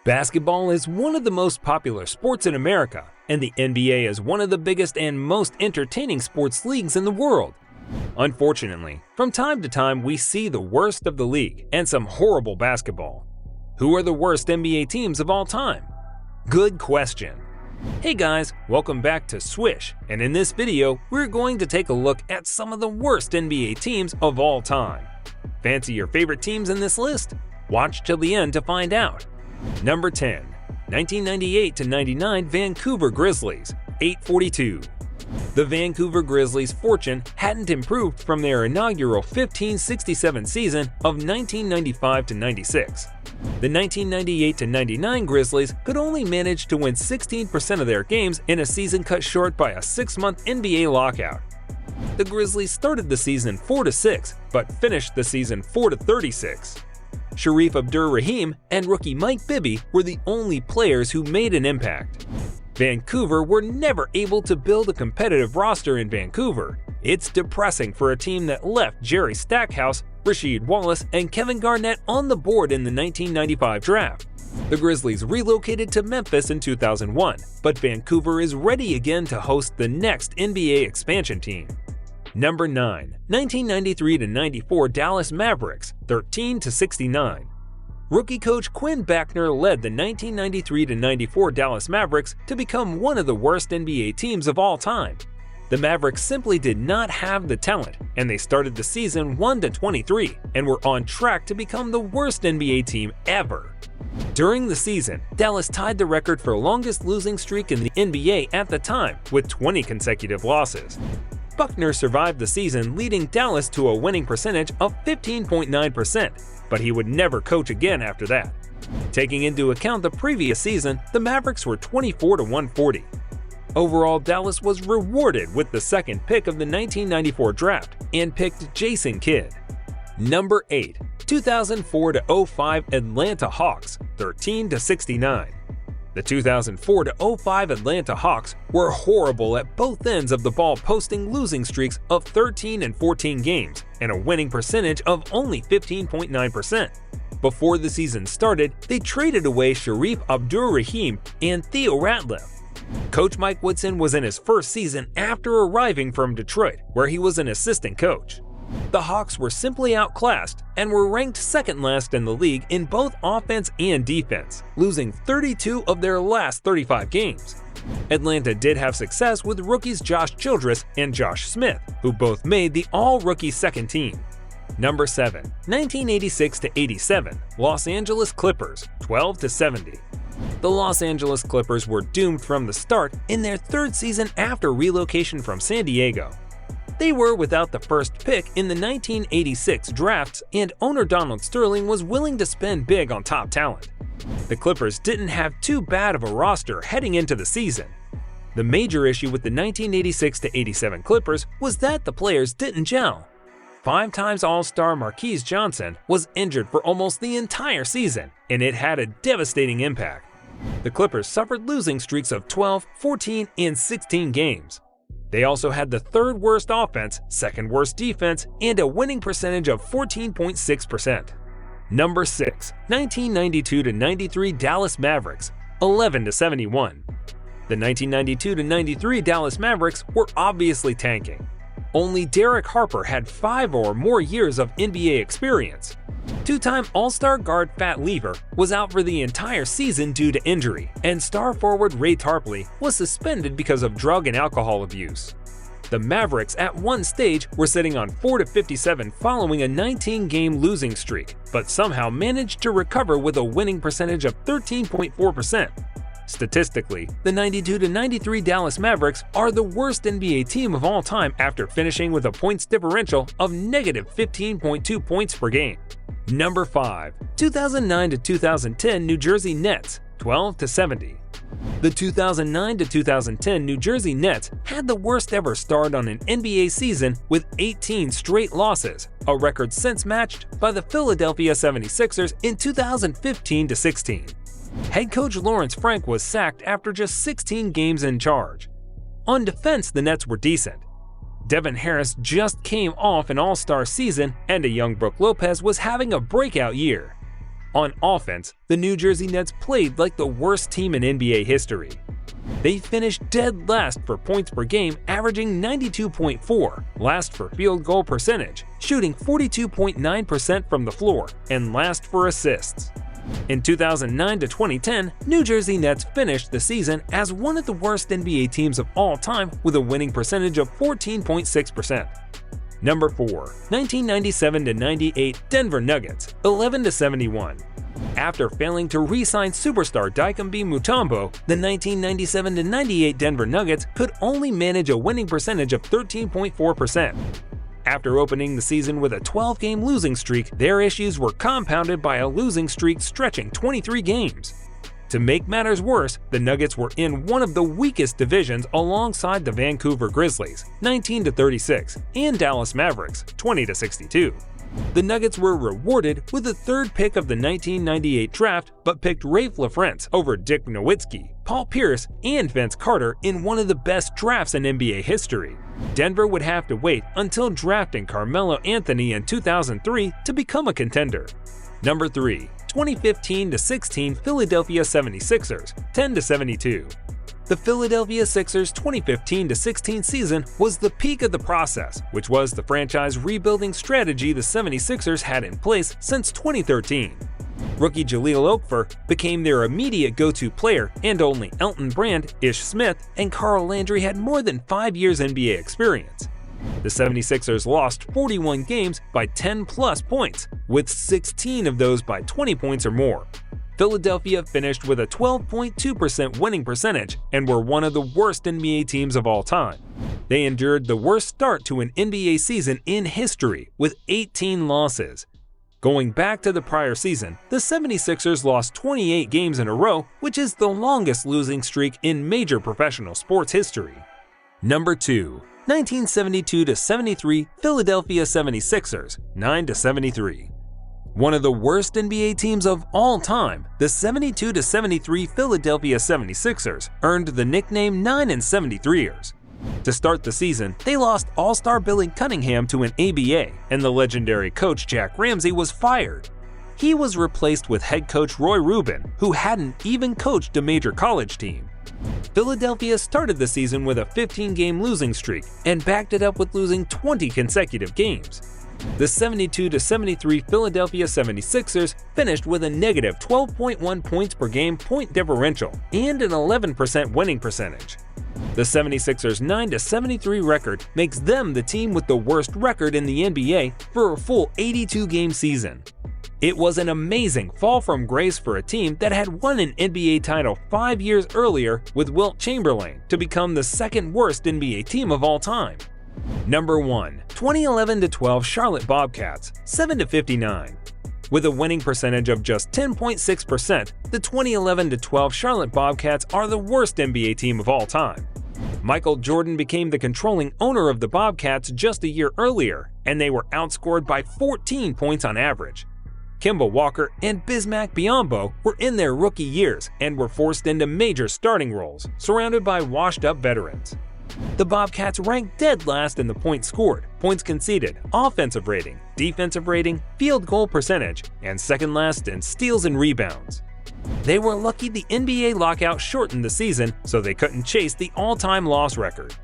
Basketball is one of the most popular sports in America, and the NBA is one of the biggest and most entertaining sports leagues in the world. Unfortunately, from time to time we see the worst of the league and some horrible basketball. Who are the worst NBA teams of all time? Good question. Hey guys, welcome back to Swish, and in this video we're going to take a look at some of the worst NBA teams of all time. Fancy your favorite teams in this list? Watch till the end to find out. Number 10. 1998-99 Vancouver Grizzlies, 842. The Vancouver Grizzlies' fortune hadn't improved from their inaugural 15-67 season of 1995-96. The 1998-99 Grizzlies could only manage to win 16% of their games in a season cut short by a 6-month NBA lockout. The Grizzlies started the season 4-6, but finished the season 4-36. Shareef Abdur-Rahim and rookie Mike Bibby were the only players who made an impact. Vancouver were never able to build a competitive roster in Vancouver. It's depressing for a team that left Jerry Stackhouse, Rasheed Wallace, and Kevin Garnett on the board in the 1995 draft. The Grizzlies relocated to Memphis in 2001, but Vancouver is ready again to host the next NBA expansion team. Number 9. 1993-94 Dallas Mavericks, 13-69. Rookie coach Quinn Buckner led the 1993-94 Dallas Mavericks to become one of the worst NBA teams of all time. The Mavericks simply did not have the talent, and they started the season 1-23 and were on track to become the worst NBA team ever. During the season, Dallas tied the record for longest losing streak in the NBA at the time with 20 consecutive losses. Buckner survived the season, leading Dallas to a winning percentage of 15.9%, but he would never coach again after that. Taking into account the previous season, the Mavericks were 24-140. Overall, Dallas was rewarded with the second pick of the 1994 draft and picked Jason Kidd. Number 8. 2004-05 Atlanta Hawks, 13-69. The 2004-05 Atlanta Hawks were horrible at both ends of the ball, posting losing streaks of 13 and 14 games and a winning percentage of only 15.9%. Before the season started, they traded away Shareef Abdur-Rahim and Theo Ratliff. Coach Mike Woodson was in his first season after arriving from Detroit, where he was an assistant coach. The Hawks were simply outclassed and were ranked second last in the league in both offense and defense, losing 32 of their last 35 games. Atlanta did have success with rookies Josh Childress and Josh Smith, who both made the all-rookie second team. Number 7. 1986-87 Los Angeles Clippers, 12-70. The Los Angeles Clippers were doomed from the start in their third season after relocation from San Diego. They were without the first pick in the 1986 drafts, and owner Donald Sterling was willing to spend big on top talent. The Clippers didn't have too bad of a roster heading into the season. The major issue with the 1986-87 Clippers was that the players didn't gel. 5-time All-Star Marquise Johnson was injured for almost the entire season, and it had a devastating impact. The Clippers suffered losing streaks of 12, 14, and 16 games. They also had the third worst offense, second worst defense, and a winning percentage of 14.6%. Number 6. 1992-93 Dallas Mavericks, 11-71. The 1992-93 Dallas Mavericks were obviously tanking. Only Derek Harper had 5 or more years of NBA experience. Two-time All-Star guard Fat Lever was out for the entire season due to injury, and star forward Ray Tarpley was suspended because of drug and alcohol abuse. The Mavericks at one stage were sitting on 4-57 following a 19-game losing streak, but somehow managed to recover with a winning percentage of 13.4%. Statistically, the 92-93 Dallas Mavericks are the worst NBA team of all time after finishing with a points differential of negative 15.2 points per game. Number 5. 2009-2010 New Jersey Nets, 12-70. The 2009-2010 New Jersey Nets had the worst ever start on an NBA season with 18 straight losses, a record since matched by the Philadelphia 76ers in 2015-16. Head coach Lawrence Frank was sacked after just 16 games in charge. On defense, the Nets were decent. Devin Harris just came off an all-star season, and a young Brook Lopez was having a breakout year. On offense, the New Jersey Nets played like the worst team in NBA history. They finished dead last for points per game, averaging 92.4, last for field goal percentage, shooting 42.9% from the floor, and last for assists. In 2009 to 2010, New Jersey Nets finished the season as one of the worst NBA teams of all time with a winning percentage of 14.6%. Number 4. 1997 to 98 Denver Nuggets, 11 to 71. After failing to re-sign superstar Dikembe Mutombo, the 1997 to 98 Denver Nuggets could only manage a winning percentage of 13.4%. After opening the season with a 12-game losing streak, their issues were compounded by a losing streak stretching 23 games. To make matters worse, the Nuggets were in one of the weakest divisions alongside the Vancouver Grizzlies, 19-36, and Dallas Mavericks, 20-62. The Nuggets were rewarded with the third pick of the 1998 draft, but picked Raef LaFrentz over Dick Nowitzki, Paul Pierce, and Vince Carter in one of the best drafts in NBA history. Denver would have to wait until drafting Carmelo Anthony in 2003 to become a contender. Number 3. 2015-16 Philadelphia 76ers, 10-72. The Philadelphia Sixers' 2015-16 season was the peak of the process, which was the franchise rebuilding strategy the 76ers had in place since 2013. Rookie Jahlil Okafor became their immediate go-to player, and only Elton Brand, Ish Smith, and Carl Landry had more than 5 years NBA experience. The 76ers lost 41 games by 10-plus points, with 16 of those by 20 points or more. Philadelphia finished with a 12.2% winning percentage and were one of the worst NBA teams of all time. They endured the worst start to an NBA season in history with 18 losses. Going back to the prior season, the 76ers lost 28 games in a row, which is the longest losing streak in major professional sports history. Number 2. 1972-73 Philadelphia 76ers, 9-73. One of the worst NBA teams of all time, the 72-73 Philadelphia 76ers earned the nickname 9-73ers. To start the season, they lost all-star Billy Cunningham to an ABA, and the legendary coach Jack Ramsey was fired. He was replaced with head coach Roy Rubin, who hadn't even coached a major college team. Philadelphia started the season with a 15-game losing streak and backed it up with losing 20 consecutive games. The 72-73 Philadelphia 76ers finished with a negative 12.1 points per game point differential and an 11% winning percentage. The 76ers' 9-73 record makes them the team with the worst record in the NBA for a full 82-game season. It was an amazing fall from grace for a team that had won an NBA title 5 years earlier with Wilt Chamberlain to become the second worst NBA team of all time. Number 1. 2011-12 Charlotte Bobcats, 7-59. With a winning percentage of just 10.6%, the 2011-12 Charlotte Bobcats are the worst NBA team of all time. Michael Jordan became the controlling owner of the Bobcats just a year earlier, and they were outscored by 14 points on average. Kemba Walker and Bismack Biyombo were in their rookie years and were forced into major starting roles, surrounded by washed-up veterans. The Bobcats ranked dead last in the points scored, points conceded, offensive rating, defensive rating, field goal percentage, and second last in steals and rebounds. They were lucky the NBA lockout shortened the season so they couldn't chase the all-time loss record.